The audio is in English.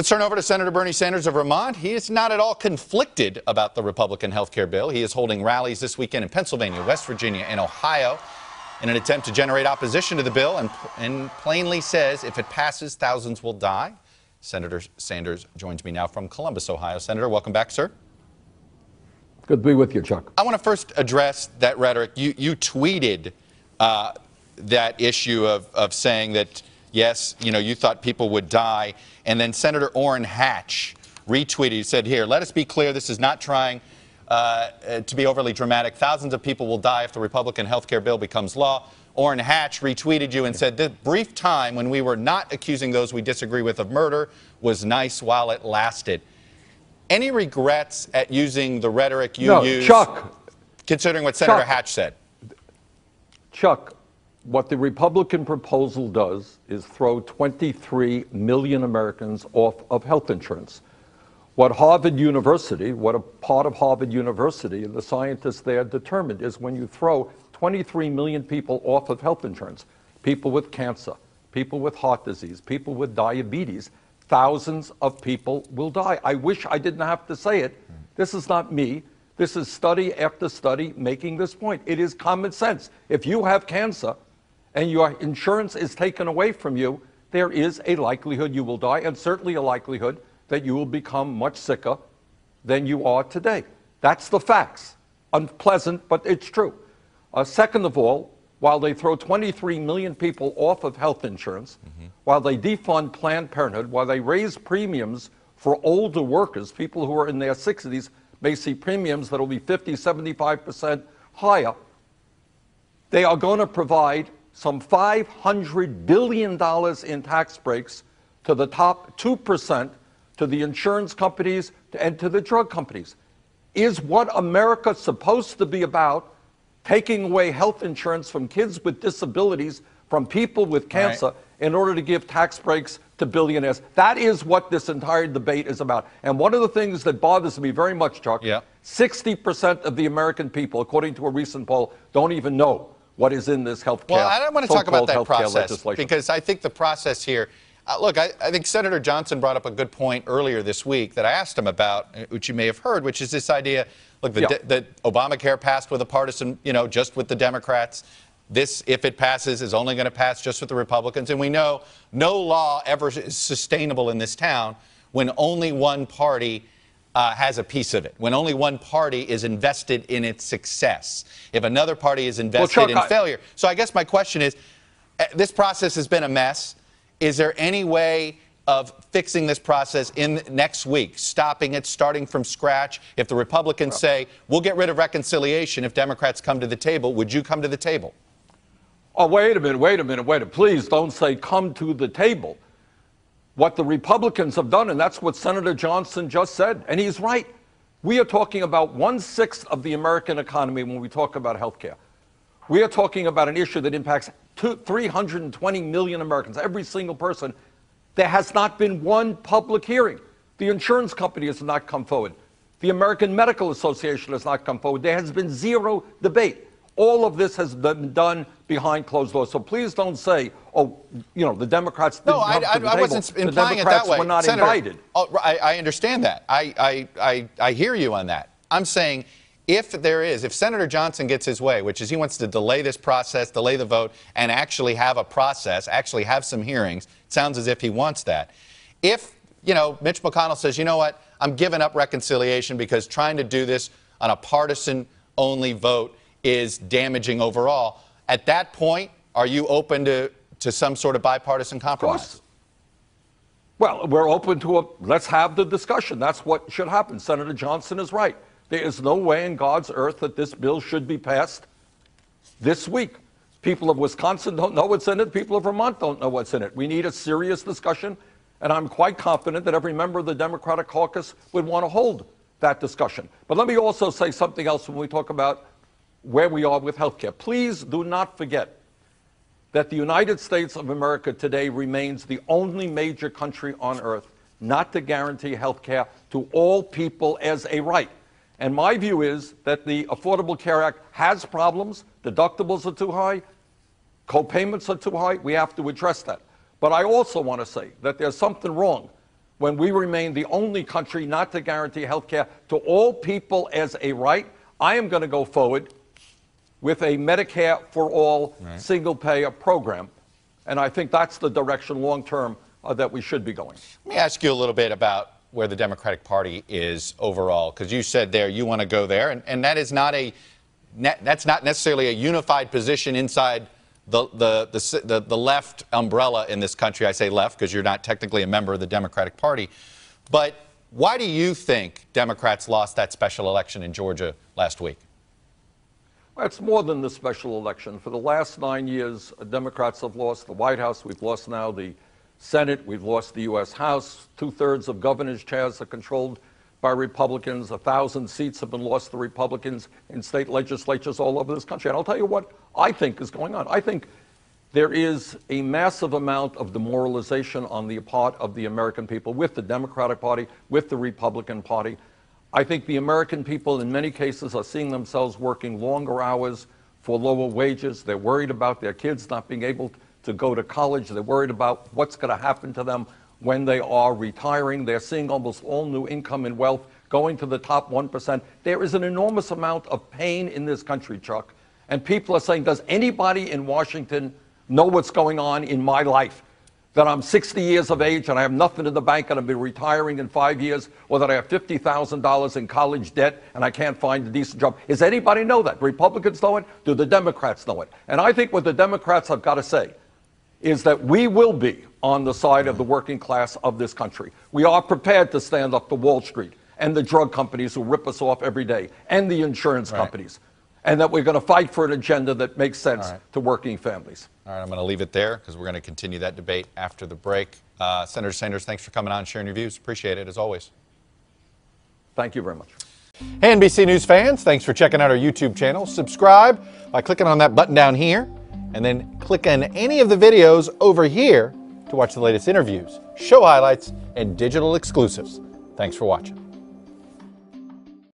Let's turn over to Senator Bernie Sanders of Vermont. He is not at all conflicted about the Republican health care bill. He is holding rallies this weekend in Pennsylvania, West Virginia, and Ohio in an attempt to generate opposition to the bill and plainly says if it passes, thousands will die. Senator Sanders joins me now from Columbus, Ohio. Senator, welcome back, sir. Good to be with you, Chuck. I want to first address that rhetoric. You tweeted that issue of saying that, yes, you thought people would die. And then Senator Orrin Hatch retweeted. He said, here, let us be clear. This is not trying to be overly dramatic. Thousands of people will die if the Republican health care bill becomes law. Orrin Hatch retweeted you and said, the brief time when we were not accusing those we disagree with of murder was nice while it lasted. Any regrets at using the rhetoric you used, Chuck, considering what Senator Hatch said? Chuck, what the Republican proposal does is throw 23 million Americans off of health insurance. What Harvard University, what a part of Harvard University and the scientists there determined is when you throw 23 million people off of health insurance, people with cancer, people with heart disease, people with diabetes, thousands of people will die. I wish I didn't have to say it. This is not me. This is study after study making this point. It is common sense. If you have cancer and your insurance is taken away from you, there is a likelihood you will die, and certainly a likelihood that you will become much sicker than you are today. That's the facts. Unpleasant, but it's true. Second of all, while they throw 23 million people off of health insurance, while they defund Planned Parenthood, while they raise premiums for older workers, people who are in their 60s may see premiums that will be 50, 75% higher, they are going to provide some $500 billion in tax breaks to the top 2%, to the insurance companies, and to the drug companies. Is what America's supposed to be about taking away health insurance from kids with disabilities, from people with cancer, in order to give tax breaks to billionaires? That is what this entire debate is about. And one of the things that bothers me very much, Chuck, 60% of the American people, according to a recent poll, don't even know what is in this health care. Well, I don't want to talk about that process, because I think the process here, look, I think Senator Johnson brought up a good point earlier this week that I asked him about, which you may have heard, which is this idea, look, that Obamacare passed with a partisan, just with the Democrats. This, if it passes, is only going to pass just with the Republicans. And we know no law ever is sustainable in this town when only one party has a piece of it, when only one party is invested in its success, if another party is invested in failure. So I guess my question is, this process has been a mess. Is there any way of fixing this process in next week, stopping it, starting from scratch? If the Republicans say, we'll get rid of reconciliation if Democrats come to the table, would you come to the table? Oh, wait a minute. Please don't say come to the table. What the Republicans have done, and that's what Senator Johnson just said, and he's right. We are talking about 1/6 of the American economy when we talk about health care. We are talking about an issue that impacts 320 million Americans, every single person. There has not been one public hearing. The insurance company has not come forward. The American Medical Association has not come forward. There has been zero debate. All of this has been done behind closed doors. So please don't say, oh, the Democrats didn't come to the table. I wasn't implying it that way. The Democrats were not Senator, invited. Oh, I understand that. I hear you on that. I'm saying if Senator Johnson gets his way, which is he wants to delay this process, delay the vote, and actually have a process, actually have some hearings, it sounds as if he wants that. If, Mitch McConnell says, you know what, I'm giving up reconciliation because trying to do this on a partisan-only vote is damaging overall, at that point, are you open to some sort of bipartisan compromise? Of course. Well, we're open to let's have the discussion. That's what should happen. Senator Johnson is right. There is no way in God's earth that this bill should be passed this week. People of Wisconsin don't know what's in it. People of Vermont don't know what's in it. We need a serious discussion, and I'm quite confident that every member of the Democratic caucus would want to hold that discussion. But let me also say something else when we talk about where we are with health care. Please do not forget that the United States of America today remains the only major country on earth not to guarantee health care to all people as a right. And my view is that the Affordable Care Act has problems. Deductibles are too high. Co-payments are too high. We have to address that. But I also want to say that there's something wrong when we remain the only country not to guarantee health care to all people as a right, I am going to go forward with a Medicare for all single-payer program. And I think that's the direction long-term that we should be going. Let me ask you a little bit about where the Democratic Party is overall, because you said there you want to go there, and that is not that's not necessarily a unified position inside the left umbrella in this country. I say left because you're not technically a member of the Democratic Party. But why do you think Democrats lost that special election in Georgia last week? Well, it's more than the special election. For the last 9 years, Democrats have lost the White House. We've lost now the Senate. We've lost the U.S. House. 2/3 of governor's chairs are controlled by Republicans. 1,000 seats have been lost to Republicans in state legislatures all over this country. And I'll tell you what I think is going on. I think there is a massive amount of demoralization on the part of the American people with the Democratic Party, with the Republican Party. I think the American people in many cases are seeing themselves working longer hours for lower wages. They're worried about their kids not being able to go to college. They're worried about what's going to happen to them when they are retiring. They're seeing almost all new income and wealth going to the top 1%. There is an enormous amount of pain in this country, Chuck. And people are saying, does anybody in Washington know what's going on in my life? That I'm 60 years of age and I have nothing in the bank and I'll be retiring in 5 years, or that I have $50,000 in college debt and I can't find a decent job. Does anybody know that? Republicans know it? Do the Democrats know it? And I think what the Democrats have got to say is that we will be on the side of the working class of this country. We are prepared to stand up to Wall Street and the drug companies who rip us off every day and the insurance companies. And that we're going to fight for an agenda that makes sense to working families. All right, I'm going to leave it there because we're going to continue that debate after the break. Senator Sanders, thanks for coming on and sharing your views. Appreciate it, as always. Thank you very much. Hey, NBC News fans, thanks for checking out our YouTube channel. Subscribe by clicking on that button down here, and then click on any of the videos over here to watch the latest interviews, show highlights, and digital exclusives. Thanks for watching.